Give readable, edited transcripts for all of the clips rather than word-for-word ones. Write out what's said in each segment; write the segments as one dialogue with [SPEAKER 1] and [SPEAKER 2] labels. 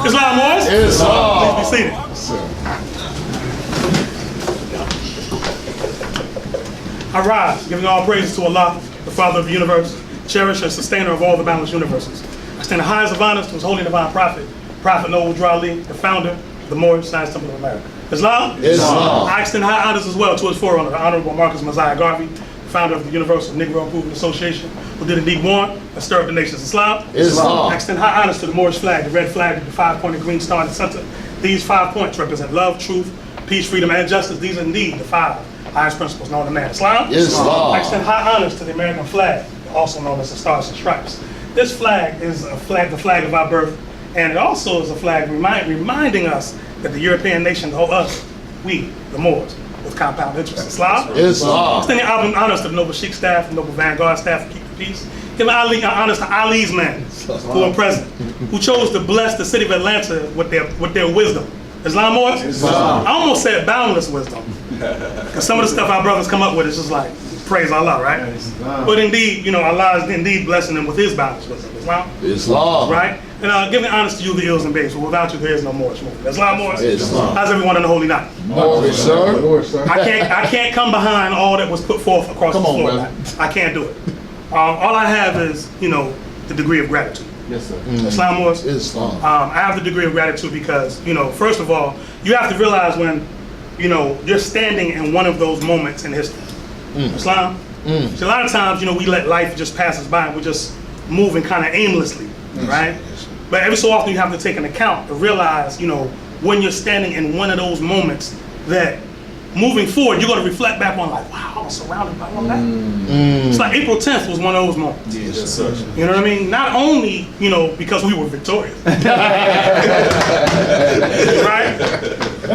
[SPEAKER 1] Islam was?
[SPEAKER 2] Islam.
[SPEAKER 1] Please be seated. I rise, giving all praises to Allah, the Father of the universe, cherisher and sustainer of all the boundless universes. I extend the highest of honors to His Holy Divine Prophet, Prophet Noble Drew Ali, the founder of the Moorish Science Temple of America. Islam?
[SPEAKER 2] Islam.
[SPEAKER 1] I extend high honors as well to his forerunner, the Honorable Marcus Mosiah Garvey, founder of the Universal Negro Improvement Association, who did indeed warn and stir up the nations. Islam?
[SPEAKER 2] Islam.
[SPEAKER 1] I extend high honors to the Moorish flag, the red flag with the 5-pointed green star in the center. These 5 points represent love, truth, peace, freedom, and justice. These are indeed the 5 highest principles known to man. Islam?
[SPEAKER 2] Islam.
[SPEAKER 1] I extend high honors to the American flag, also known as the Stars and Stripes. This flag is a flag, the flag of our birth, and it also is a flag reminding us that the European nations owe us, we, the Moors, with compound interest. Islam?
[SPEAKER 2] Islam.
[SPEAKER 1] Extending honors to the Noble Sheikh staff, the Noble Vanguard staff for keeping peace. Giving honors to Ali's men who are present, who chose to bless the city of Atlanta with their wisdom. Islam or?
[SPEAKER 2] Islam.
[SPEAKER 1] I almost said boundless wisdom. Because some of the stuff our brothers come up with is just like, praise Allah, right? But indeed, Allah is indeed blessing them with His boundless wisdom. Islam?
[SPEAKER 2] Islam.
[SPEAKER 1] Right? And giving honors to you, the ills and babes, for without you, there is no Moorish movement. Islam Moors?
[SPEAKER 2] Islam.
[SPEAKER 1] How's everyone in the holy night?
[SPEAKER 2] Moorish, sir.
[SPEAKER 1] I can't come behind all that was put forth across the floor.
[SPEAKER 2] brother.
[SPEAKER 1] I can't do it. All I have is, the degree of gratitude.
[SPEAKER 3] Yes, sir.
[SPEAKER 1] Islam Moors?
[SPEAKER 2] Islam.
[SPEAKER 1] I have the degree of gratitude because, first of all, you have to realize when, you're standing in one of those moments in history. Islam? See, a lot of times, we let life just pass us by and we're just moving kind of aimlessly, right? But every so often you have to take an account to realize, when you're standing in one of those moments that moving forward, you're going to reflect back on like, wow, I was surrounded by all that. It's like April 10th was one of those moments.
[SPEAKER 3] Yes, sir.
[SPEAKER 1] You know what I mean? Not only, because we were victorious. Right?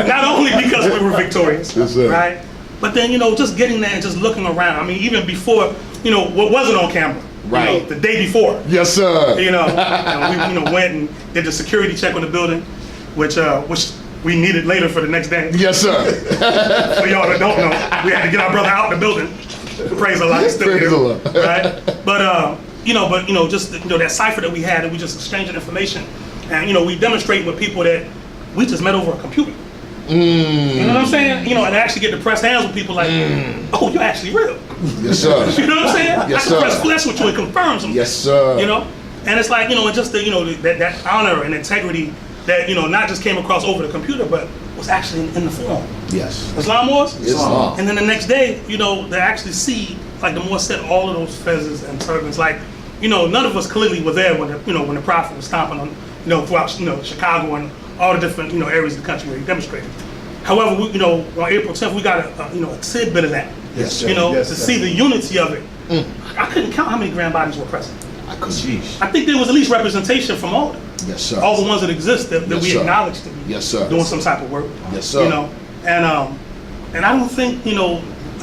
[SPEAKER 1] Not only because we were victorious, right? But then, just getting there and just looking around. I mean, even before, what wasn't on camera.
[SPEAKER 2] Right.
[SPEAKER 1] The day before.
[SPEAKER 2] Yes, sir.
[SPEAKER 1] And we went and did the security check on the building, which we needed later for the next day.
[SPEAKER 2] Yes, sir.
[SPEAKER 1] For y'all that don't know, we had to get our brother out the building. Praise Allah, he's still
[SPEAKER 2] Praise
[SPEAKER 1] here,
[SPEAKER 2] Allah.
[SPEAKER 1] right? But just that cipher that we had, and we just exchanging information, and we demonstrate with people that we just met over a computer. You know what I'm saying? And actually get to press hands with people like, oh, you're actually real.
[SPEAKER 2] Yes, sir.
[SPEAKER 1] You know what I'm saying?
[SPEAKER 2] Yes,
[SPEAKER 1] I
[SPEAKER 2] sir.
[SPEAKER 1] can press flesh with you and confirm something.
[SPEAKER 2] Yes, sir.
[SPEAKER 1] And it's like, and just the, that honor and integrity that, not just came across over the computer, but was actually in the form.
[SPEAKER 2] Yes.
[SPEAKER 1] Islam was?
[SPEAKER 2] Islam.
[SPEAKER 1] And then the next day, they actually see, like the Moor said, all of those feathers and turbans. Like, none of us clearly were there when when the Prophet was stomping on, throughout, Chicago and all the different, areas of the country where he demonstrated. However, on April 10th, we got a tidbit of that.
[SPEAKER 2] Yes, sir.
[SPEAKER 1] To see the unity of it. I couldn't count how many grand bodies were present. I think there was at least representation from all of them.
[SPEAKER 2] Yes, sir.
[SPEAKER 1] All the ones that exist that
[SPEAKER 2] Yes,
[SPEAKER 1] we
[SPEAKER 2] sir.
[SPEAKER 1] acknowledge to be
[SPEAKER 2] Yes, sir.
[SPEAKER 1] doing some type of work.
[SPEAKER 2] Yes, sir.
[SPEAKER 1] And I don't think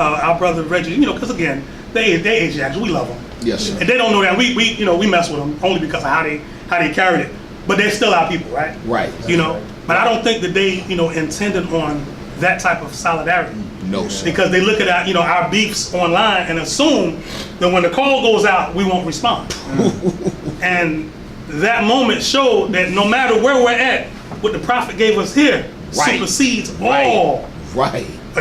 [SPEAKER 1] our brother Reggie, because again, they Asiatics, we love them.
[SPEAKER 2] Yes, sir.
[SPEAKER 1] And they don't know that we mess with them only because of how they carried it. But they're still our people, right?
[SPEAKER 2] Right.
[SPEAKER 1] But I don't think that they intended on that type of solidarity.
[SPEAKER 2] No, sir.
[SPEAKER 1] Because they look at our beefs online and assume that when the call goes out, we won't respond. And that moment showed that no matter where we're at, what the Prophet gave us here supersedes all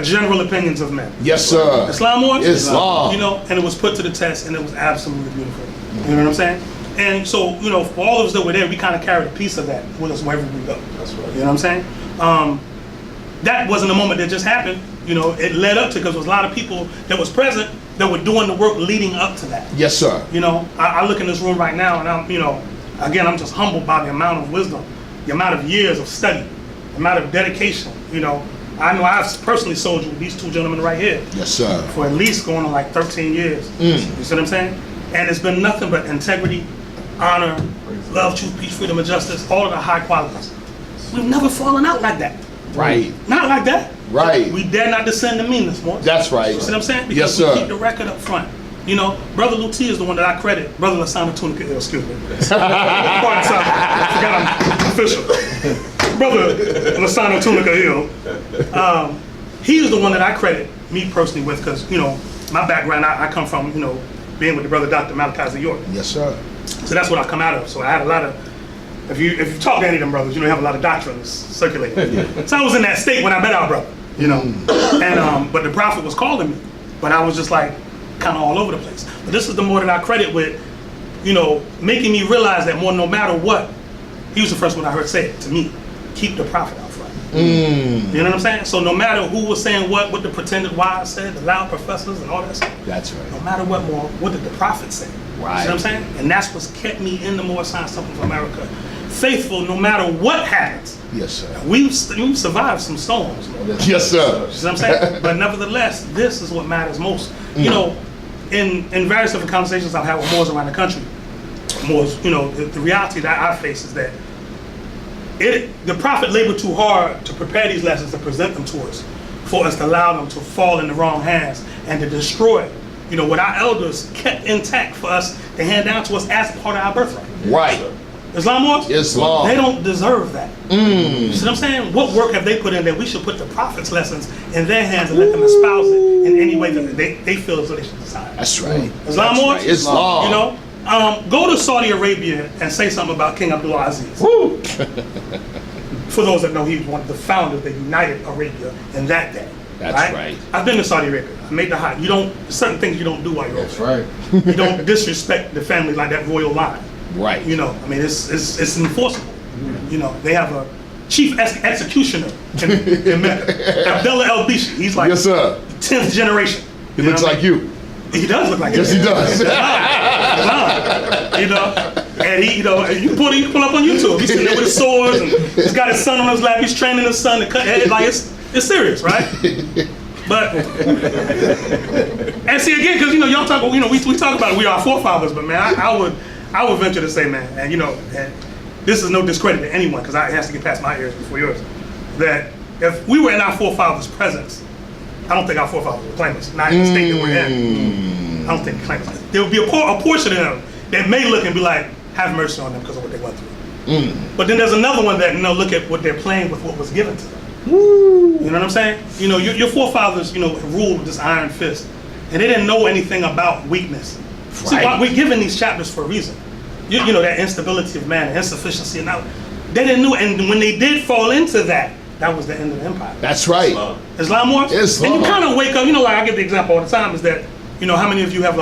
[SPEAKER 1] general opinions of men.
[SPEAKER 2] Yes, sir.
[SPEAKER 1] Islam was?
[SPEAKER 2] Islam.
[SPEAKER 1] And it was put to the test, and it was absolutely beautiful. You know what I'm saying? And so, for all of us that were there, we kind of carried a piece of that with us wherever we go.
[SPEAKER 3] That's right.
[SPEAKER 1] You know what I'm saying? That wasn't a moment that just happened. It led up to, because there was a lot of people that was present that were doing the work leading up to that.
[SPEAKER 2] Yes, sir.
[SPEAKER 1] I look in this room right now, and I'm just humbled by the amount of wisdom, the amount of years of study, the amount of dedication. I know I've personally sold you these two gentlemen right here.
[SPEAKER 2] Yes, sir.
[SPEAKER 1] For at least going on like 13 years. You see what I'm saying? And it's been nothing but integrity, honor, love, truth, peace, freedom, and justice, all of the high qualities. We've never fallen out like that.
[SPEAKER 2] Right.
[SPEAKER 1] Not like that.
[SPEAKER 2] Right.
[SPEAKER 1] We dare not descend to meanness, more.
[SPEAKER 2] That's right.
[SPEAKER 1] You see what I'm saying?
[SPEAKER 2] Yes,
[SPEAKER 1] Because
[SPEAKER 2] sir.
[SPEAKER 1] we keep the record up front. Brother Luti is the one that I credit. Brother Lasana Tunica, excuse me. I forgot I'm official. Brother Lasana Tunica Hill. He is the one that I credit me personally with, because, you know, my background, I come from, you know, being with the brother Dr. Malachi York.
[SPEAKER 2] Yes, sir.
[SPEAKER 1] So that's what I come out of. So I had a lot of, if you talk to any of them brothers, you know, you have a lot of doctrines circulating. So I was in that state when I met our brother, you know, and but the prophet was calling me, but I was just like kind of all over the place. But this is the more that I credit with, you know, making me realize that more, no matter what, he was the first one I heard say it to me, keep the prophet out front. You know what I'm saying? So no matter who was saying what the pretended wise said, the loud professors and all that stuff.
[SPEAKER 2] That's right.
[SPEAKER 1] No matter what, more, what did the prophet say?
[SPEAKER 2] Right.
[SPEAKER 1] You know what I'm saying? And that's what's kept me in the More Science Temple of America, faithful no matter what happens.
[SPEAKER 2] Yes, sir.
[SPEAKER 1] We've survived some storms.
[SPEAKER 2] Yes, sir.
[SPEAKER 1] You know what I'm saying? But nevertheless, this is what matters most. You know, in various different conversations I've had with Moors around the country, Moors, you know, the reality that I face is that the prophet labored too hard to prepare these lessons to present them to us, for us to allow them to fall in the wrong hands and to destroy, you know, what our elders kept intact for us to hand down to us as part of our birthright.
[SPEAKER 2] Right.
[SPEAKER 1] Islam wars?
[SPEAKER 2] Islam.
[SPEAKER 1] They don't deserve that. You see what I'm saying? What work have they put in that we should put the prophet's lessons in their hands and let them espouse it in any way that they feel as though they should decide?
[SPEAKER 2] That's right.
[SPEAKER 1] Islam wars?
[SPEAKER 2] Right. Islam.
[SPEAKER 1] You know? Go to Saudi Arabia and say something about King Abdullah Aziz. For those that know, he was one of the founders that united Arabia in that day.
[SPEAKER 2] That's right.
[SPEAKER 1] I've been to Saudi Arabia. I made the hajj. Certain things you don't do while you're over there.
[SPEAKER 3] That's right.
[SPEAKER 1] You don't disrespect the family like that royal line.
[SPEAKER 2] Right.
[SPEAKER 1] You know, I mean, it's enforceable. You know, they have a chief executioner in Mecca, Abdullah El Bishi. He's like
[SPEAKER 2] Yes, sir.
[SPEAKER 1] 10th generation.
[SPEAKER 2] He looks like you.
[SPEAKER 1] He does look like
[SPEAKER 2] Yes, he does.
[SPEAKER 1] You know, and he, you know, you can pull up on YouTube. He's sitting there with his swords, and he's got his son on his lap. He's training his son to cut head. Like it's serious, right? But and see again, because you know, y'all talk, you know, we talk about it, we are our forefathers, but man, I would venture to say, man, and you know, and this is no discredit to anyone, because it has to get past my ears before yours, that if we were in our forefathers' presence, I don't think our forefathers would claim us, not in the state that we're in. I don't think they claim us. There would be a portion of them that may look and be like, have mercy on them because of what they went through. But then there's another one that, you know, look at what they're playing with what was given to them. You know what I'm saying? You know, your forefathers, you know, ruled with this iron fist, and they didn't know anything about weakness.
[SPEAKER 2] Right.
[SPEAKER 1] See, we're given these chapters for a reason. You know, that instability of man, insufficiency, and now they didn't know. And when they did fall into that, that was the end of the empire.
[SPEAKER 2] That's right.
[SPEAKER 1] Islam wars?
[SPEAKER 2] Islam.
[SPEAKER 1] And you kind of wake up, you know, like I give the example all the time, is that, you know, how many of you have,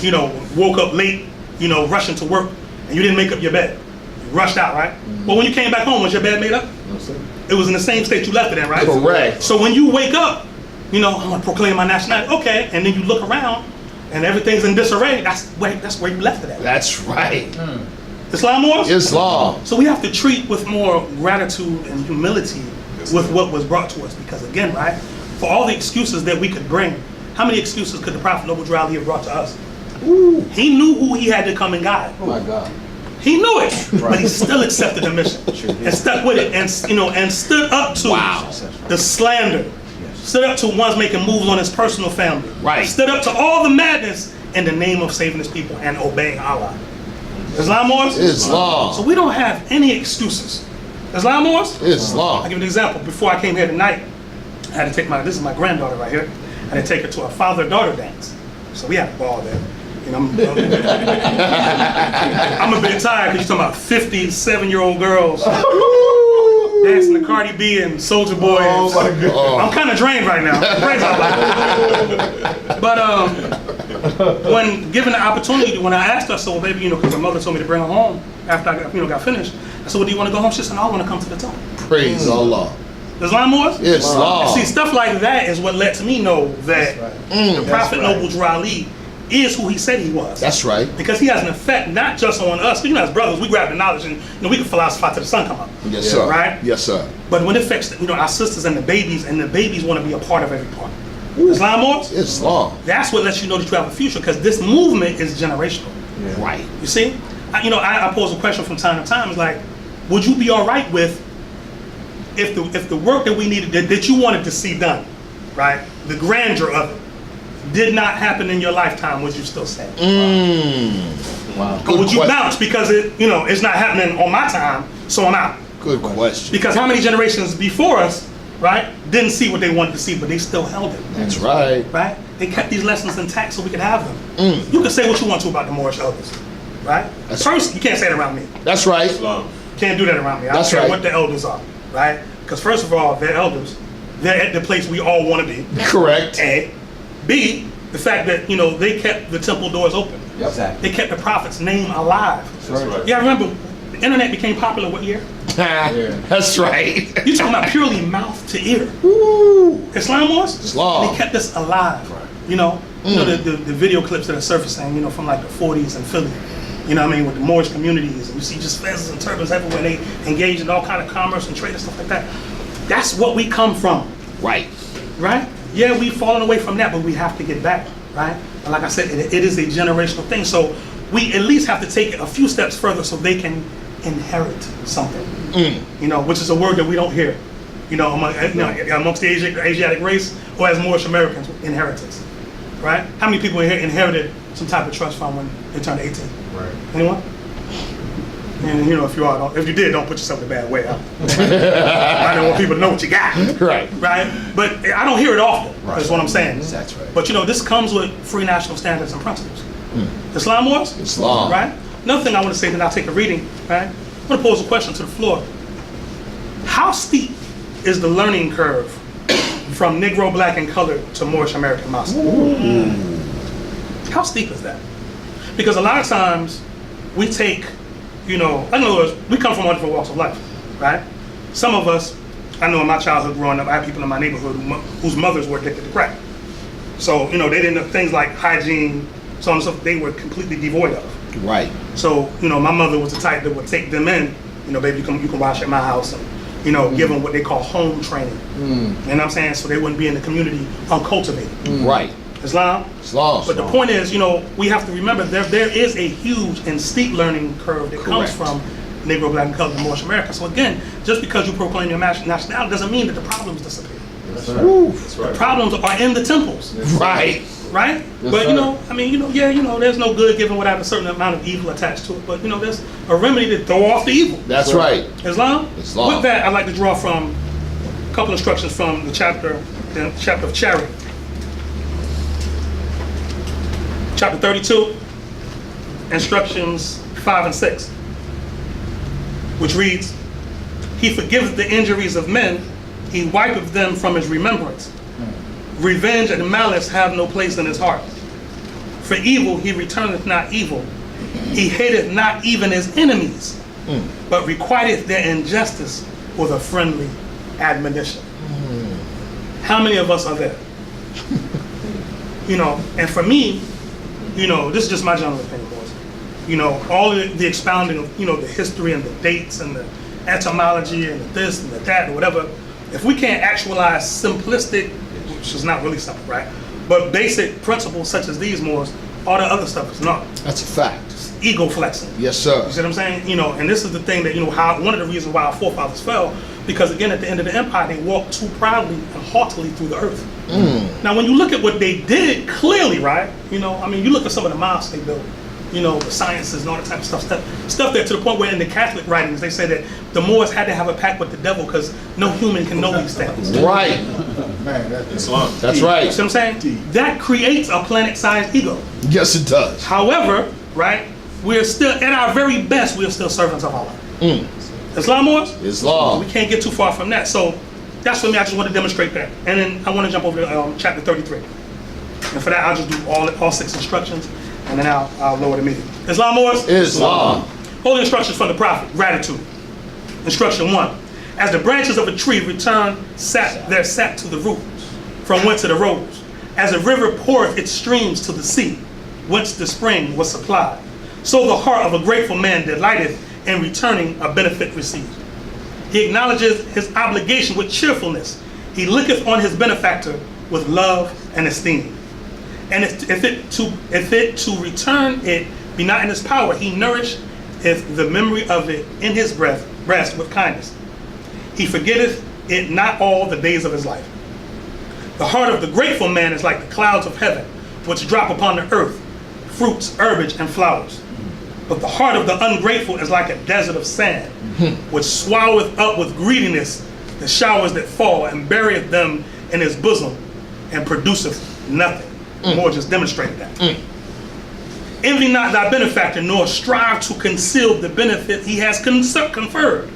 [SPEAKER 1] you know, woke up late, you know, rushing to work, and you didn't make up your bed. You rushed out, right? Well, when you came back home, was your bed made up?
[SPEAKER 3] No, sir.
[SPEAKER 1] It was in the same state you left it in, right?
[SPEAKER 2] Correct.
[SPEAKER 1] So when you wake up, you know, I'm gonna proclaim my nationality, okay, and then you look around, and everything's in disarray, that's where you left it at.
[SPEAKER 2] That's right.
[SPEAKER 1] Islam wars?
[SPEAKER 2] Islam.
[SPEAKER 1] So we have to treat with more gratitude and humility with what was brought to us, because again, right, for all the excuses that we could bring, how many excuses could the Prophet Noble Drew Ali have brought to us? He knew who he had to come and guide.
[SPEAKER 3] Oh my God.
[SPEAKER 1] He knew it, but he still accepted the mission and stuck with it, and you know, and stood up to the slander, stood up to ones making moves on his personal family,
[SPEAKER 2] Right.
[SPEAKER 1] stood up to all the madness in the name of saving his people and obeying Allah. Islam wars?
[SPEAKER 2] Islam.
[SPEAKER 1] So we don't have any excuses. Islam wars?
[SPEAKER 2] Islam.
[SPEAKER 1] I'll give you an example. Before I came here tonight, I had to take this is my granddaughter right here, I had to take her to a father-daughter dance. So we had a ball there. You know, I'm a bit tired because you're talking about 57-year-old girls dancing to Cardi B and Soulja Boy.
[SPEAKER 3] Oh my God.
[SPEAKER 1] I'm kind of drained right now. Praise Allah. But when given the opportunity, when I asked her, so baby, you know, because her mother told me to bring her home after I got finished. I said, well, do you want to go home? She said, no, I want to come to the temple.
[SPEAKER 2] Praise Allah.
[SPEAKER 1] Islam wars?
[SPEAKER 2] Islam.
[SPEAKER 1] See, stuff like that is what lets me know that the Prophet Noble Drew Ali is who he said he was.
[SPEAKER 2] That's right.
[SPEAKER 1] Because he has an effect not just on us, you know, as brothers, we grab the knowledge and, you know, we can philosophize till the sun come up.
[SPEAKER 2] Yes, sir.
[SPEAKER 1] Right?
[SPEAKER 2] Yes, sir.
[SPEAKER 1] But when it affects, you know, our sisters and the babies want to be a part of every part. Islam wars?
[SPEAKER 2] Islam.
[SPEAKER 1] That's what lets you know that you have a future, because this movement is generational.
[SPEAKER 2] Right.
[SPEAKER 1] You see? I pose a question from time to time. It's like, would you be all right with if the work that we needed, that you wanted to see done, right? The grandeur of it did not happen in your lifetime, would you still say?
[SPEAKER 3] Wow.
[SPEAKER 1] Or would you bounce because it's not happening on my time, so I'm out?
[SPEAKER 2] Good question.
[SPEAKER 1] Because how many generations before us right, didn't see what they wanted to see, but they still held it.
[SPEAKER 2] That's right.
[SPEAKER 1] Right? They kept these lessons intact so we could have them. You can say what you want to about the Moorish elders, right? First, you can't say it around me.
[SPEAKER 2] That's right.
[SPEAKER 1] Can't do that around me. I don't
[SPEAKER 2] That's
[SPEAKER 1] care
[SPEAKER 2] right.
[SPEAKER 1] what the elders are, right? Because first of all, they're elders. They're at the place we all want to be.
[SPEAKER 2] Correct.
[SPEAKER 1] A. B, the fact that, they kept the temple doors open.
[SPEAKER 3] Exactly.
[SPEAKER 1] They kept the prophet's name alive.
[SPEAKER 3] That's right.
[SPEAKER 1] Yeah, remember, the internet became popular what year?
[SPEAKER 2] That's right.
[SPEAKER 1] You talking about purely mouth to ear.
[SPEAKER 2] Woo.
[SPEAKER 1] Islam was?
[SPEAKER 2] Islam.
[SPEAKER 1] They kept this alive. The video clips that are surfacing, from like the 40s in Philly. You know what I mean, with the Moorish communities, and you see just fezzes and turbans everywhere. They engage in all kind of commerce and trade and stuff like that. That's what we come from.
[SPEAKER 2] Right.
[SPEAKER 1] Right? Yeah, we've fallen away from that, but we have to get back, right? And like I said, it is a generational thing. So we at least have to take it a few steps further so they can inherit something. Which is a word that we don't hear. Amongst the Asiatic race or as Moorish Americans, inheritance. Right? How many people in here inherited some type of trust fund when they turned 18?
[SPEAKER 3] Right.
[SPEAKER 1] Anyone? And if you did, don't put yourself in a bad way. I don't want people to know what you got.
[SPEAKER 2] Right.
[SPEAKER 1] Right? But I don't hear it often, is what I'm saying.
[SPEAKER 2] That's right.
[SPEAKER 1] But this comes with free national standards and principles. Islam was?
[SPEAKER 2] Islam.
[SPEAKER 1] Right? Another thing I want to say, then I'll take a reading, right? I'm going to pose a question to the floor. How steep is the learning curve from Negro, Black, and colored to Moorish American Muslim? How steep is that? Because a lot of times we take, in other words, we come from all different walks of life, right? Some of us, I know in my childhood growing up, I had people in my neighborhood whose mothers were addicted to crack. So, they didn't know things like hygiene, so on and so forth, they were completely devoid of.
[SPEAKER 2] Right.
[SPEAKER 1] So, my mother was the type that would take them in, baby, you can wash at my house, and, give them what they call home training. You know what I'm saying? So they wouldn't be in the community uncultivated.
[SPEAKER 2] Right.
[SPEAKER 1] Islam?
[SPEAKER 2] Islam.
[SPEAKER 1] But the point is, we have to remember there is a huge and steep learning curve that comes from Negro, Black, and colored in Moorish America. So again, just because you proclaim your nationality doesn't mean that the problems disappear.
[SPEAKER 3] That's right.
[SPEAKER 1] The problems are in the temples.
[SPEAKER 2] Right.
[SPEAKER 1] Right? But there's no good given without a certain amount of evil attached to it. But there's a remedy to throw off the evil.
[SPEAKER 2] That's right.
[SPEAKER 1] Islam?
[SPEAKER 2] Islam.
[SPEAKER 1] With that, I'd like to draw from a couple instructions from the chapter of charity. Chapter 32, instructions 5 and 6, which reads, "He forgiveth the injuries of men, he wipeth them from his remembrance. Revenge and malice have no place in his heart. For evil he returneth not evil. He hateth not even his enemies, but requiteth their injustice with a friendly admonition." How many of us are there? And for me, this is just my general opinion, boys. All of the expounding of, the history and the dates and the etymology and the this and the that and whatever, if we can't actualize simplistic, which is not really simple, right? But basic principles such as these, Moors, all the other stuff is not.
[SPEAKER 2] That's a fact.
[SPEAKER 1] It's ego flexing.
[SPEAKER 2] Yes, sir.
[SPEAKER 1] You see what I'm saying? And this is the thing that, how one of the reasons why our forefathers fell, because again, at the end of the empire, they walked too proudly and haughtily through the earth. Now, when you look at what they did, clearly, right? You look at some of the mosques they built, the sciences and all that type of stuff that to the point where in the Catholic writings, they say that the Moors had to have a pact with the devil because no human can know these things.
[SPEAKER 2] Right.
[SPEAKER 3] Man,
[SPEAKER 2] That's
[SPEAKER 1] You
[SPEAKER 2] right.
[SPEAKER 1] see what I'm saying? That creates a planet-sized ego.
[SPEAKER 2] Yes, it does.
[SPEAKER 1] However, right, we're still, at our very best, we're still servants of Allah. Islam Moors?
[SPEAKER 2] Islam.
[SPEAKER 1] We can't get too far from that. So that's for me. I just want to demonstrate that. And then I want to jump over to chapter 33. And for that, I'll just do all 6 instructions, and then I'll lower the meeting. Islam Moors?
[SPEAKER 2] Islam.
[SPEAKER 1] Holy instructions from the Prophet. Gratitude. Instruction 1. As the branches of a tree return their sap to the root, from whence it arose. As a river poureth its streams to the sea, whence the spring was supplied. So the heart of a grateful man delighteth in returning a benefit received. He acknowledges his obligation with cheerfulness. He looketh on his benefactor with love and esteem. And if it to return it be not in his power, he nourisheth the memory of it in his breast with kindness. He forgetteth it not all the days of his life. The heart of the grateful man is like the clouds of heaven, which drop upon the earth, fruits, herbage, and flowers. But the heart of the ungrateful is like a desert of sand, which swalloweth up with greediness the showers that fall, and burieth them in his bosom, and produceth nothing. More just demonstrated that. Envy not thy benefactor, nor strive to conceal the benefit he has conferred.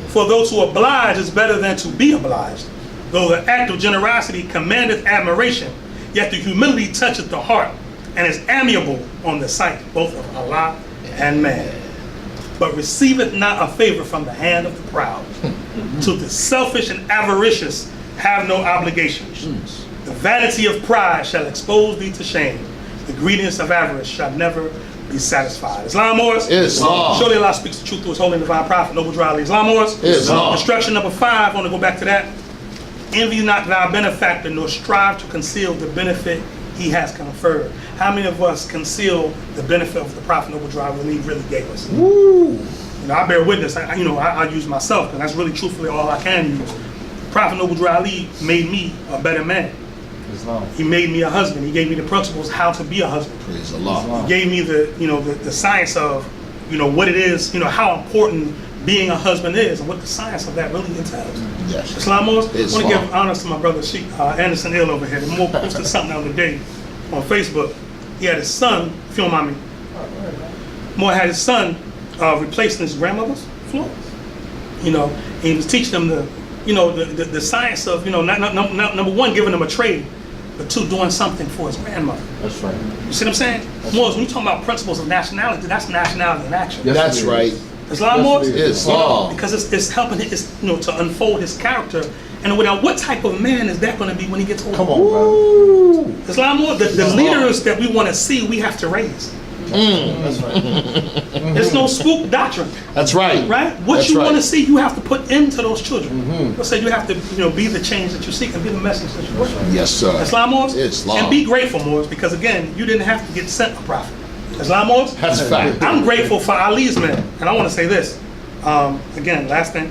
[SPEAKER 1] For those who oblige is better than to be obliged. Though the act of generosity commandeth admiration, yet the humility toucheth the heart, and is amiable on the sight, both of Allah and man. But receiveth not a favor from the hand of the proud. To the selfish and avaricious have no obligations. The vanity of pride shall expose thee to shame. The greediness of avarice shall never be satisfied. Islam Moors?
[SPEAKER 2] Islam.
[SPEAKER 1] Surely Allah speaks the truth through his holy and divine prophet, Noble Dry Ali. Islam Moors?
[SPEAKER 2] Islam.
[SPEAKER 1] Instruction number 5, I want to go back to that. Envy not thy benefactor, nor strive to conceal the benefit he has conferred. How many of us conceal the benefit of the prophet Noble Dry Ali really gave us?
[SPEAKER 2] Woo.
[SPEAKER 1] You know, I bear witness. I use myself, because that's really truthfully all I can use. Prophet Noble Dry Ali made me a better man.
[SPEAKER 3] Islam.
[SPEAKER 1] He made me a husband. He gave me the principles how to be a husband.
[SPEAKER 2] Praise Allah.
[SPEAKER 1] He gave me the science of, what it is, how important being a husband is, and what the science of that really entails.
[SPEAKER 2] Yes.
[SPEAKER 1] Islam Moors, I want to
[SPEAKER 2] Islam.
[SPEAKER 1] give honors to my brother Anderson-El over here. He posted something the other day on Facebook. He had his son, if you don't mind me, had his son replacing his grandmother's floor. And he was teaching them the science of, number one, giving them a trade, but 2, doing something for his grandmother.
[SPEAKER 3] That's right.
[SPEAKER 1] You see what I'm saying? Moors, when you talk about principles of nationality, that's nationality in action.
[SPEAKER 3] Yes,
[SPEAKER 2] That's
[SPEAKER 3] it is.
[SPEAKER 2] right.
[SPEAKER 1] Islam Moors?
[SPEAKER 2] Islam.
[SPEAKER 1] Because it's helping to unfold his character. And without, what type of man is that going to be when he gets older?
[SPEAKER 3] Come on, brother.
[SPEAKER 2] Woo.
[SPEAKER 1] Islam Moors, the leaders that we want to see, we have to raise.
[SPEAKER 3] That's right.
[SPEAKER 1] There's no spook doctrine.
[SPEAKER 2] That's right.
[SPEAKER 1] Right? What
[SPEAKER 2] That's
[SPEAKER 1] you
[SPEAKER 2] right.
[SPEAKER 1] want to see, you have to put into those children. Let's say you have to, be the change that you seek and be the message that you want.
[SPEAKER 2] Yes, sir.
[SPEAKER 1] Islam Moors?
[SPEAKER 2] Islam.
[SPEAKER 1] And be grateful, Moors, because again, you didn't have to get sent a prophet. Islam Moors?
[SPEAKER 2] That's a fact.
[SPEAKER 1] I'm grateful for Ali's men, and I want to say this. Again, last thing.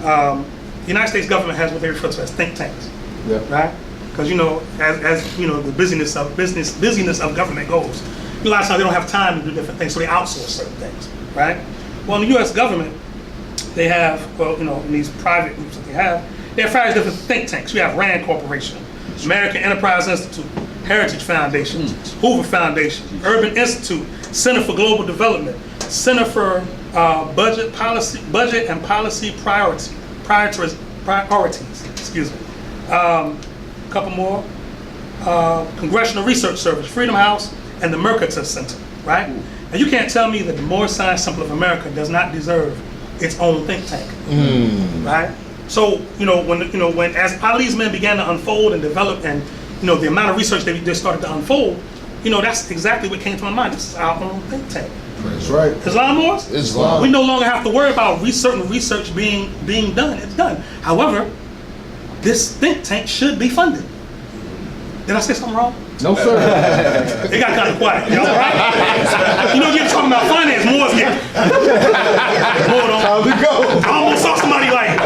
[SPEAKER 1] The United States government has what they refer to as think tanks,
[SPEAKER 3] Yeah.
[SPEAKER 1] right? Because as the busyness of government goes, a lot of times they don't have time to do different things, so they outsource certain things, right? Well, in the U.S. government, they have, in these private groups that they have various different think tanks. We have RAND Corporation, American Enterprise Institute, Heritage Foundation, Hoover Foundation, Urban Institute, Center for Global Development, Center for Budget and Policy Priorities. Excuse me. Couple more. Congressional Research Service, Freedom House, and the Mercatus Center. Right? And you can't tell me that the Moorish Science Temple of America does not deserve its own think tank. Right? So when as Ali's men began to unfold and develop, and the amount of research they started to unfold, that's exactly what came to my mind. This is our own think tank.
[SPEAKER 3] That's right.
[SPEAKER 1] Islam Moors?
[SPEAKER 2] Islam.
[SPEAKER 1] We no longer have to worry about certain research being done. It's done. However, this think tank should be funded. Did I say something wrong?
[SPEAKER 3] No, sir.
[SPEAKER 1] It got kind of quiet. Y'all all right? You're talking about finance, Moors get.
[SPEAKER 3] How's it go?
[SPEAKER 1] I almost saw somebody like,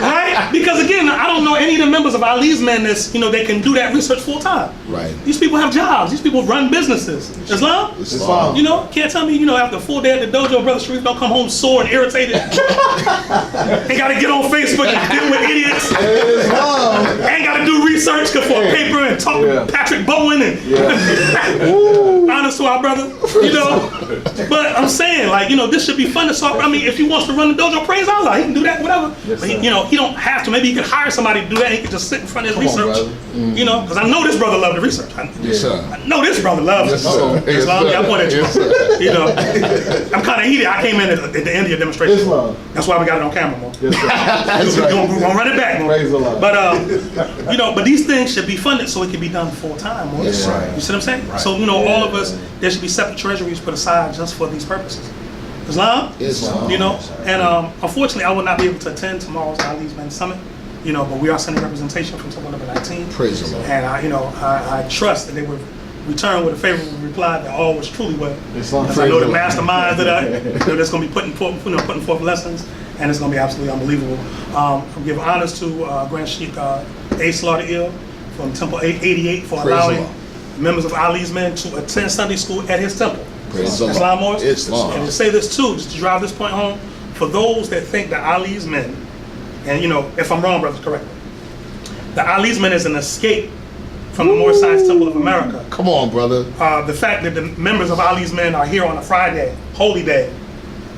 [SPEAKER 1] right? Because again, I don't know any of the members of Ali's men that's, they can do that research full time.
[SPEAKER 2] Right.
[SPEAKER 1] These people have jobs. These people run businesses. Islam?
[SPEAKER 3] Islam.
[SPEAKER 1] Can't tell me, after a full day at the dojo, Brother Sharif don't come home sore and irritated. Ain't got to get on Facebook and deal with idiots.
[SPEAKER 3] Islam.
[SPEAKER 1] Ain't got to do research for a paper and talk to Patrick Bowen and honest to our brother, But I'm saying, this should be funded. So if he wants to run the dojo, praise Allah, he can do that, whatever.
[SPEAKER 3] Yes,
[SPEAKER 1] But he don't have to. Maybe he could hire somebody to do that. He could just sit in front of his research.
[SPEAKER 3] On,
[SPEAKER 1] Because I know this brother loved the research.
[SPEAKER 2] Yes, sir.
[SPEAKER 1] I know this brother loves
[SPEAKER 3] Yes,
[SPEAKER 1] it.
[SPEAKER 3] sir.
[SPEAKER 1] Islam,
[SPEAKER 2] Yes,
[SPEAKER 1] I pointed at you.
[SPEAKER 2] sir.
[SPEAKER 1] I'm kind of heated. I came in at the end of your demonstration.
[SPEAKER 3] Islam.
[SPEAKER 1] That's why we got it on camera, more.
[SPEAKER 3] Yes, sir.
[SPEAKER 2] That's
[SPEAKER 1] We're
[SPEAKER 2] right.
[SPEAKER 1] gonna run it back, more.
[SPEAKER 3] Praise Allah.
[SPEAKER 1] But but these things should be funded so it can be done full time. More.
[SPEAKER 2] Yes,
[SPEAKER 3] right.
[SPEAKER 1] You see what I'm saying?
[SPEAKER 2] Right.
[SPEAKER 1] So all of us, there should be separate treasuries put aside just for these purposes. Islam.
[SPEAKER 2] Islam.
[SPEAKER 1] And unfortunately, I will not be able to attend tomorrow's Ali's Men Summit. But we are sending representation from Temple number 19.
[SPEAKER 2] Praise the Lord.
[SPEAKER 1] And I trust that they would return with a favorable reply that all was truly well.
[SPEAKER 3] Islam.
[SPEAKER 1] Because I know the masterminds that's going to be putting forth lessons, and it's going to be absolutely unbelievable. I'll give honors to Grand Sheikh A. Slaughter-El from Temple 88 for
[SPEAKER 2] Praise
[SPEAKER 1] allowing
[SPEAKER 2] Allah.
[SPEAKER 1] members of Ali's Men to attend Sunday school at his temple.
[SPEAKER 2] Praise the
[SPEAKER 1] Islam
[SPEAKER 2] Lord.
[SPEAKER 1] Moors.
[SPEAKER 2] Islam.
[SPEAKER 1] And to say this too, just to drive this point home, for those that think that Ali's Men and if I'm wrong, brothers, correct me. The Ali's Men is an escape from the Moorish Science Temple of America.
[SPEAKER 2] Come on, brother.
[SPEAKER 1] The fact that the members of Ali's Men are here on a Friday, holy day,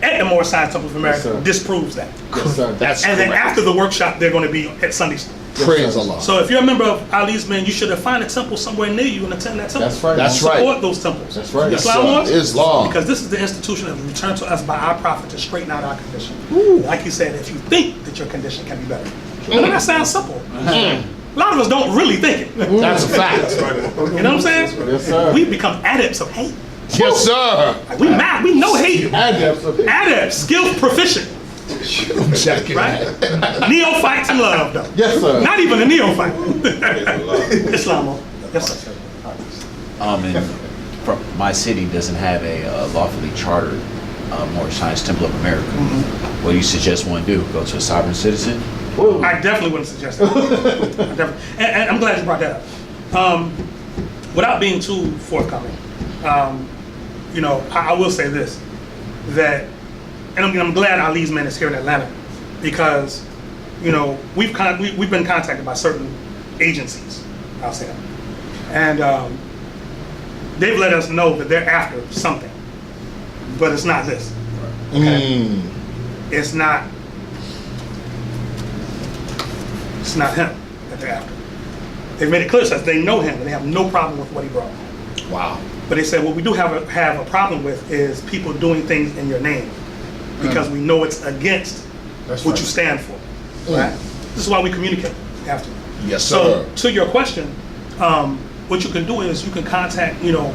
[SPEAKER 1] at the Moorish Science Temple of America disproves that.
[SPEAKER 3] Yes, sir.
[SPEAKER 2] That's
[SPEAKER 1] And then
[SPEAKER 2] correct.
[SPEAKER 1] after the workshop, they're going to be at Sunday school.
[SPEAKER 2] Praise Allah.
[SPEAKER 1] So if you're a member of Ali's Men, you should have found a temple somewhere near you and attend that temple.
[SPEAKER 3] That's right.
[SPEAKER 2] That's
[SPEAKER 1] Support
[SPEAKER 2] right.
[SPEAKER 1] those temples.
[SPEAKER 3] That's right.
[SPEAKER 2] Yes,
[SPEAKER 1] Islam
[SPEAKER 2] sir.
[SPEAKER 1] was?
[SPEAKER 2] Islam.
[SPEAKER 1] Because this is the institution that was returned to us by our prophet to straighten out our condition. Like he said, if you think that your condition can be better. And that sounds simple. A lot of us don't really think it.
[SPEAKER 2] That's a fact.
[SPEAKER 1] You know what I'm saying?
[SPEAKER 3] Yes, sir.
[SPEAKER 1] We become adepts of hate.
[SPEAKER 2] Yes, sir.
[SPEAKER 1] Like, we mad, we know hate.
[SPEAKER 3] Adepts of it.
[SPEAKER 1] Adepts, skilled, proficient.
[SPEAKER 2] Check it
[SPEAKER 1] Right?
[SPEAKER 2] out.
[SPEAKER 1] Neophytes in love, though.
[SPEAKER 3] Yes, sir.
[SPEAKER 1] Not even a neophyte. Islam. Yes, sir.
[SPEAKER 4] And from my city doesn't have a lawfully chartered Moorish Science Temple of America. What do you suggest one do? Go to a sovereign citizen?
[SPEAKER 1] I definitely wouldn't suggest that. And I'm glad you brought that up. Without being too forthcoming, I will say this, that, and I'm glad Ali's Men is here in Atlanta, because, we've been contacted by certain agencies, I'll say that, and they've let us know that they're after something, but it's not this. Okay? It's not him that they're after. They've made it clear to us they know him and they have no problem with what he brought.
[SPEAKER 2] Wow.
[SPEAKER 1] But they said what we do have a problem with is people doing things in your name, because we know it's against
[SPEAKER 3] That's
[SPEAKER 1] what
[SPEAKER 3] right.
[SPEAKER 1] you stand for. Right? This is why we communicate after.
[SPEAKER 2] Yes,
[SPEAKER 1] So
[SPEAKER 2] sir.
[SPEAKER 1] to your question, what you can do is you can contact, your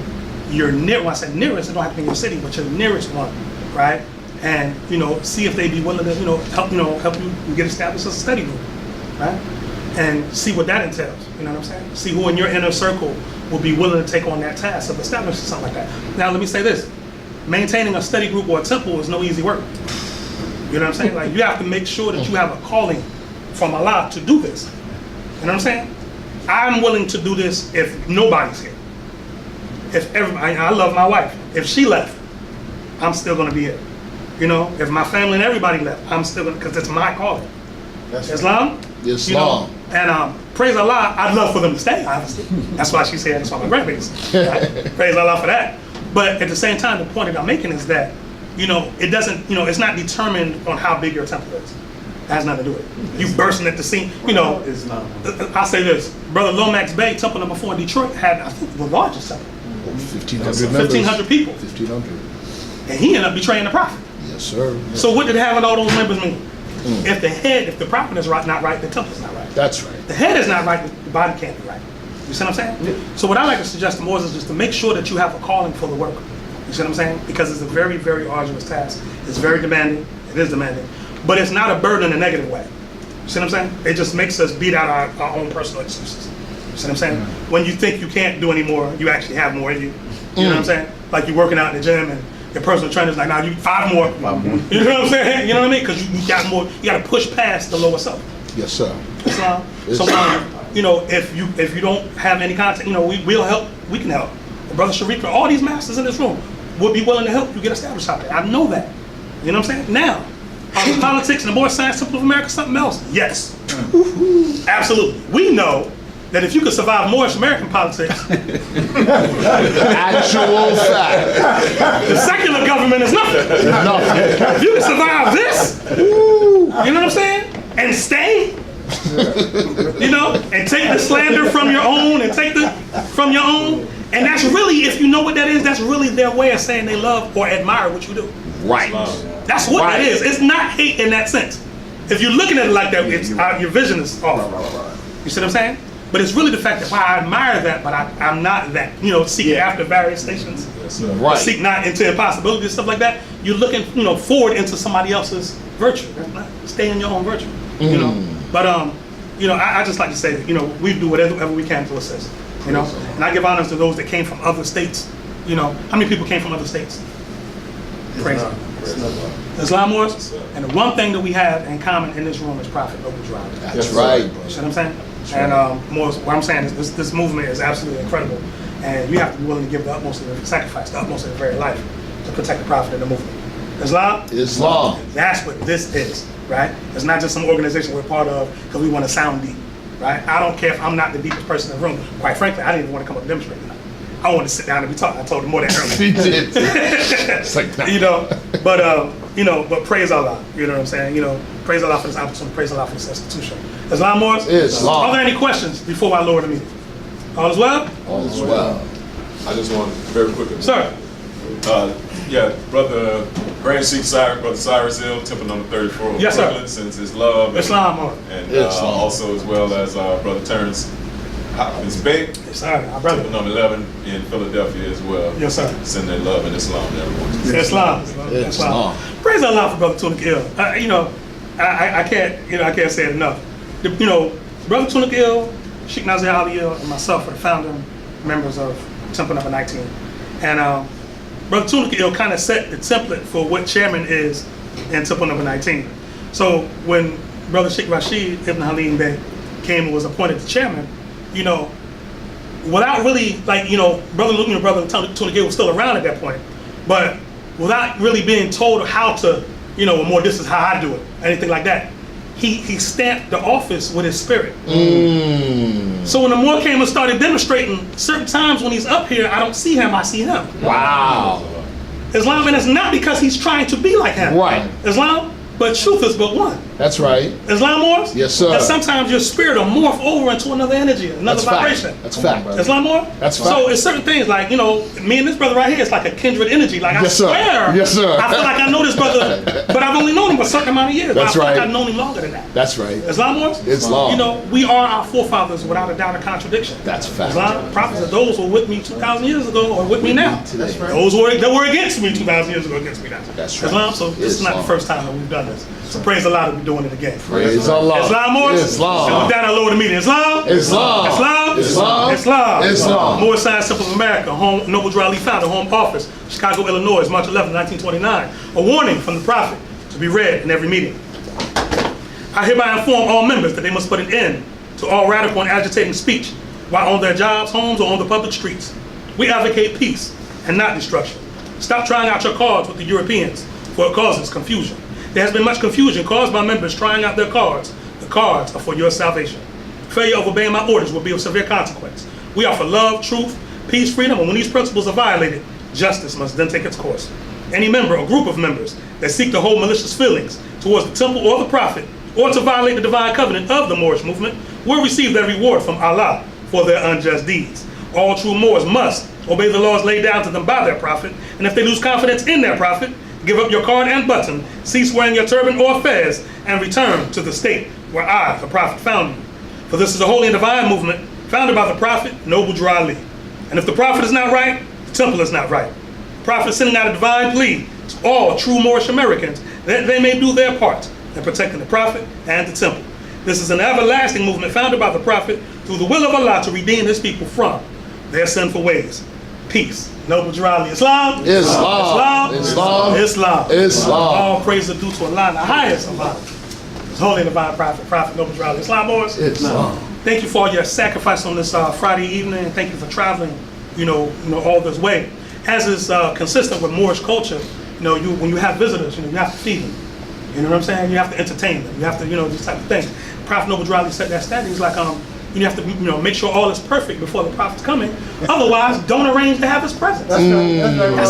[SPEAKER 1] when I say nearest, it don't have to be in your city, but your nearest one, right? And see if they'd be willing to, help you get established as a study group, right? And see what that entails. You know what I'm saying? See who in your inner circle will be willing to take on that task of establishing something like that. Now, let me say this: maintaining a study group or a temple is no easy work. You know what I'm saying? Like, you have to make sure that you have a calling from Allah to do this. You know what I'm saying? I'm willing to do this if nobody's here. If I love my wife. If she left, I'm still going to be here. If my family and everybody left, I'm still going to, because it's my calling.
[SPEAKER 3] That's
[SPEAKER 1] Islam?
[SPEAKER 2] Islam.
[SPEAKER 1] And praise Allah, I'd love for them to stay, obviously. That's why she's here, that's why my grandbaby's here. Right? Praise Allah for that. But at the same time, the point that I'm making is that, it doesn't, it's not determined on how big your temple is. It has nothing to do with it. You bursting at the scene, I'll say this. Brother Lomax Bay, Temple number 4 in Detroit, had, I think, the largest temple.
[SPEAKER 2] 1,500
[SPEAKER 1] 1,500 people.
[SPEAKER 2] 1,500.
[SPEAKER 1] And he ended up betraying the prophet.
[SPEAKER 2] Yes, sir.
[SPEAKER 1] So what did having all those members mean? If the prophet is not right, the temple's not right.
[SPEAKER 2] That's right.
[SPEAKER 1] The head is not right, the body can't be right. You see what I'm saying?
[SPEAKER 3] Yeah.
[SPEAKER 1] So what I like to suggest to Moses is just to make sure that you have a calling for the work. You see what I'm saying? Because it's a very, very arduous task. It's very demanding. It is demanding. But it's not a burden in a negative way. You see what I'm saying? It just makes us beat out our own personal excuses. You see what I'm saying? When you think you can't do any more, you actually have more in you. You know what I'm saying? Like you're working out in the gym and your personal trainer's like, nah, you 5 more.
[SPEAKER 4] 5 more.
[SPEAKER 1] You know what I'm saying? You know what I mean? Because you got more, you got to push past the lower self.
[SPEAKER 2] Yes, sir.
[SPEAKER 1] So, if you don't have any contact, we'll help. We can help. Brother Sharif, all these masters in this room would be willing to help you get established out there. I know that. You know what I'm saying? Now, are politics and the Moorish Science Temple of America something else? Yes. Absolutely. We know that if you could survive Moorish American politics,
[SPEAKER 2] Actual fact.
[SPEAKER 1] the secular government is nothing.
[SPEAKER 2] Nothing.
[SPEAKER 1] If you can survive this, you know what I'm saying? And stay, and take the slander from your own and that's really, if you know what that is, that's really their way of saying they love or admire what you do.
[SPEAKER 2] Right.
[SPEAKER 1] That's what
[SPEAKER 2] Right.
[SPEAKER 1] it is. It's not hate in that sense. If you're looking at it like that, it's your vision is off. You see what I'm saying? But it's really the fact that I admire that, but I'm not that. Seeking after various stations.
[SPEAKER 2] Right.
[SPEAKER 1] Seek not into impossibilities, stuff like that. You're looking, forward into somebody else's virtue. Stay in your own virtue. But I just like to say that we do whatever we can to assist. And I give honors to those that came from other states. How many people came from other states? Praise God. Islam was, and the one thing that we have in common in this room is Prophet Noble Drive.
[SPEAKER 2] That's right.
[SPEAKER 1] You see what I'm saying? And what I'm saying is this movement is absolutely incredible, and you have to be willing to give the utmost of your sacrifice, the utmost of your very life to protect the Prophet and the movement. Islam?
[SPEAKER 2] Islam.
[SPEAKER 1] That's what this is, right? It's not just some organization we're part of because we want to sound deep, right? I don't care if I'm not the deepest person in the room. Quite frankly, I didn't even want to come up and demonstrate tonight. I wanted to sit down and be talking. I told him more than earlier.
[SPEAKER 2] He did. It's like, nah.
[SPEAKER 1] You know, but praise Allah. You know what I'm saying? You know, praise Allah for this opportunity. Praise Allah for this institution. Islam Morris?
[SPEAKER 2] Islam.
[SPEAKER 1] Are there any questions before I lower the meeting? All is well?
[SPEAKER 2] All is well.
[SPEAKER 5] I just want very quickly.
[SPEAKER 1] Sir.
[SPEAKER 5] Brother Grand Sheikh Cyrus, Brother Cyrus-El, Temple number 34.
[SPEAKER 1] Yes, sir.
[SPEAKER 5] Brooklyn sends his love.
[SPEAKER 1] Islam Morris.
[SPEAKER 5] And
[SPEAKER 2] Islam.
[SPEAKER 5] also as well as Brother Terrence Hopkins Bay,
[SPEAKER 1] Yes, sir. Our brother.
[SPEAKER 5] Temple number 11 in Philadelphia as well.
[SPEAKER 1] Yes, sir.
[SPEAKER 5] Send their love and Islam to everyone.
[SPEAKER 1] Islam.
[SPEAKER 2] Islam.
[SPEAKER 1] Praise Allah for Brother Tunik-El. I can't say it enough. Brother Tunik-El, Sheikh Nazir Ali-El, and myself are the founding members of Temple number 19. And Brother Tunik-El kind of set the template for what chairman is in Temple number 19. So when Brother Sheikh Rashid Ibn Halim Bey came and was appointed the chairman, without really, Brother Tunik-El was still around at that point, but without really being told how to, more this is how I do it, anything like that, he stamped the office with his spirit. So when the Moor came and started demonstrating, certain times when he's up here, I don't see him, I see him.
[SPEAKER 2] Wow.
[SPEAKER 1] Islam, and it's not because he's trying to be like him.
[SPEAKER 2] Right.
[SPEAKER 1] Islam, but truth is but one.
[SPEAKER 2] That's right.
[SPEAKER 1] Islam Morris?
[SPEAKER 2] Yes, sir.
[SPEAKER 1] And sometimes your spirit will morph over into another energy, another
[SPEAKER 2] That's
[SPEAKER 1] vibration.
[SPEAKER 2] fact. That's fact.
[SPEAKER 1] Islam Morris?
[SPEAKER 2] That's fact.
[SPEAKER 1] So it's certain things like, me and this brother right here, it's like a kindred energy. Like
[SPEAKER 2] Yes, sir.
[SPEAKER 1] I swear,
[SPEAKER 2] Yes, sir.
[SPEAKER 1] I feel like I know this brother, but I've only known him a certain amount of years.
[SPEAKER 2] That's
[SPEAKER 1] but I feel
[SPEAKER 2] right.
[SPEAKER 1] like I've known him longer than that.
[SPEAKER 2] That's right.
[SPEAKER 1] Islam Morris?
[SPEAKER 2] Islam.
[SPEAKER 1] We are our forefathers without a doubt or contradiction.
[SPEAKER 2] That's fact.
[SPEAKER 1] Islam, prophets are those who were with me 2,000 years ago or with me now.
[SPEAKER 2] That's right.
[SPEAKER 1] Those that were against me 2,000 years ago against me now.
[SPEAKER 2] That's right.
[SPEAKER 1] Islam, so this is not the
[SPEAKER 2] Islam.
[SPEAKER 1] first time that we've done this. So praise Allah that we're doing it again.
[SPEAKER 2] Praise Allah.
[SPEAKER 1] Islam Morris?
[SPEAKER 2] Islam.
[SPEAKER 1] And with that, I lower the meeting. Islam?
[SPEAKER 2] Islam.
[SPEAKER 1] Islam?
[SPEAKER 2] Islam.
[SPEAKER 1] Islam.
[SPEAKER 2] Islam.
[SPEAKER 1] Moore Science Temple of America, home, Noble Drew Ali founder, home office, Chicago, Illinois, March 11, 1929. A warning from the Prophet to be read in every meeting. I hereby inform all members that they must put an end to all radical and agitating speech while on their jobs, homes, or on the public streets. We advocate peace and not destruction. Stop trying out your cards with the Europeans, for it causes confusion. There has been much confusion caused by members trying out their cards. The cards are for your salvation. Failure of obeying my orders will be of severe consequence. We offer love, truth, peace, freedom, and when these principles are violated, justice must then take its course. Any member or group of members that seek to hold malicious feelings towards the temple or the prophet, or to violate the divine covenant of the Moorish movement, will receive their reward from Allah for their unjust deeds. All true Moors must obey the laws laid down to them by their prophet, and if they lose confidence in their prophet, give up your card and button, cease wearing your turban or fez, and return to the state where I, the prophet, found you. For this is a holy and divine movement founded by the prophet, Noble Drew Ali. And if the prophet is not right, the temple is not right. The prophet is sending out a divine plea to all true Moorish Americans that they may do their part in protecting the prophet and the temple. This is an everlasting movement founded by the prophet through the will of Allah to redeem his people from their sinful ways. Peace. Noble Drew Ali. Islam?
[SPEAKER 2] Islam.
[SPEAKER 1] Islam?
[SPEAKER 2] Islam.
[SPEAKER 1] Islam.
[SPEAKER 2] Islam.
[SPEAKER 1] All praise is due to Allah, the highest of Allah. His holy and divine prophet Noble Drew Ali. Islam, boys?
[SPEAKER 2] Islam.
[SPEAKER 1] Thank you for all your sacrifice on this Friday evening, and thank you for traveling, all this way. As is consistent with Moorish culture, when you have visitors, you have to feed them. You know what I'm saying? You have to entertain them. You have to, these type of things. Prophet Noble Drew Ali set that standard. He's like, you have to, make sure all is perfect before the prophet's coming. Otherwise, don't arrange to have his presence. That's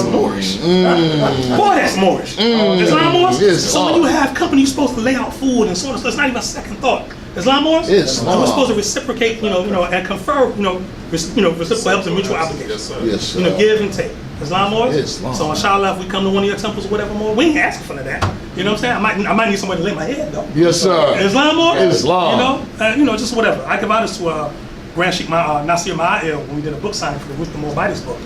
[SPEAKER 1] Moorish. Boy, that's Moorish. Islam Moorish? So when you have company, you're supposed to lay out food and sort of, so it's not even a second thought. Islam Moorish?
[SPEAKER 2] Islam.
[SPEAKER 1] We're supposed to reciprocate, and confer, reciprocal helps and mutual obligations.
[SPEAKER 5] Yes, sir.
[SPEAKER 2] Yes, sir.
[SPEAKER 1] Give and take. Islam Moorish?
[SPEAKER 2] Islam.
[SPEAKER 1] So inshallah, if we come to one of your temples or whatever more, we ain't asking for that. You know what I'm saying? I might need somebody to lay my head though.
[SPEAKER 2] Yes, sir.
[SPEAKER 1] Islam or
[SPEAKER 2] Islam.
[SPEAKER 1] Just whatever. I give honors to Grand Sheikh Nasir-El when we did a book signing for the Wisdom More Bites book.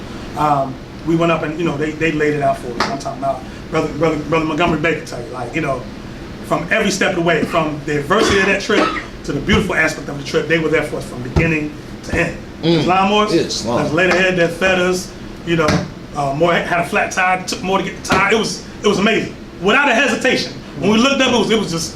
[SPEAKER 1] We went up and they laid it out for us. I'm talking about brother Montgomery Baker tell you from every step of the way, from the adversity of that trip to the beautiful aspect of the trip, they were there for us from beginning to end. Islam or
[SPEAKER 2] Islam.
[SPEAKER 1] Laid ahead that fed us. More had a flat tire. Took more to get the tire. It was amazing. Without a hesitation. When we looked up, it was just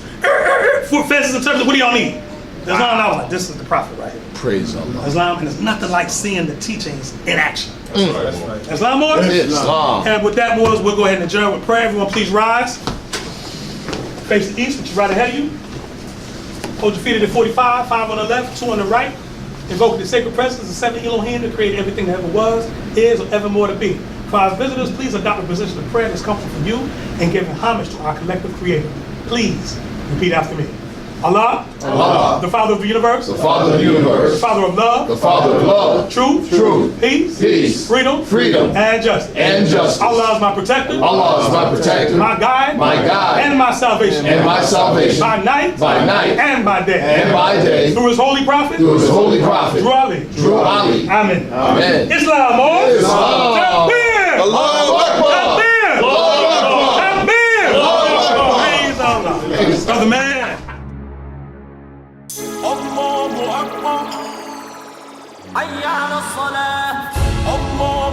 [SPEAKER 1] foot fences and terms of what do y'all need? Islam, I was like, this is the prophet right here.
[SPEAKER 2] Praise Allah.
[SPEAKER 1] Islam, and there's nothing like seeing the teachings in action.
[SPEAKER 3] That's right.
[SPEAKER 1] Islam, Morris?
[SPEAKER 2] Islam.
[SPEAKER 1] And with that, Morris, we'll go ahead and adjourn with prayer. Everyone, please rise. Face the east, which is right ahead of you. Hold your feet at 45, 5 on the left, 2 on the right. Invoking the sacred presence of 7 Elohim to create everything that ever was, is, or evermore to be. For our visitors, please adopt a position of prayer that's coming from you and giving homage to our collective creator. Please repeat after me. Allah,
[SPEAKER 2] Allah,
[SPEAKER 1] the Father of the universe,
[SPEAKER 2] the Father of the
[SPEAKER 1] the
[SPEAKER 2] universe,
[SPEAKER 1] Father of love,
[SPEAKER 2] the Father of love,
[SPEAKER 1] truth,
[SPEAKER 2] truth,
[SPEAKER 1] peace,
[SPEAKER 2] peace,
[SPEAKER 1] freedom,
[SPEAKER 2] freedom,
[SPEAKER 1] and justice.
[SPEAKER 2] and justice.
[SPEAKER 1] Allah is my protector,
[SPEAKER 2] Allah is my protector,
[SPEAKER 1] my guide, and my salvation.
[SPEAKER 2] and my salvation,
[SPEAKER 1] by night,
[SPEAKER 2] and
[SPEAKER 1] by day,
[SPEAKER 2] and by day,
[SPEAKER 1] through his holy prophet,
[SPEAKER 2] through his holy prophet,
[SPEAKER 1] through Ali.
[SPEAKER 2] through Ali.
[SPEAKER 1] Amen.
[SPEAKER 2] Amen.
[SPEAKER 1] Islam, all.
[SPEAKER 2] Islam.
[SPEAKER 1] Takbir.
[SPEAKER 2] Allahu Akbar.
[SPEAKER 1] Takbir.
[SPEAKER 2] Allahu Akbar.
[SPEAKER 1] Takbir.
[SPEAKER 2] Allahu Akbar.
[SPEAKER 1] Praise Allah. Brother man.
[SPEAKER 6] الله أكبر حي على الصلاة الله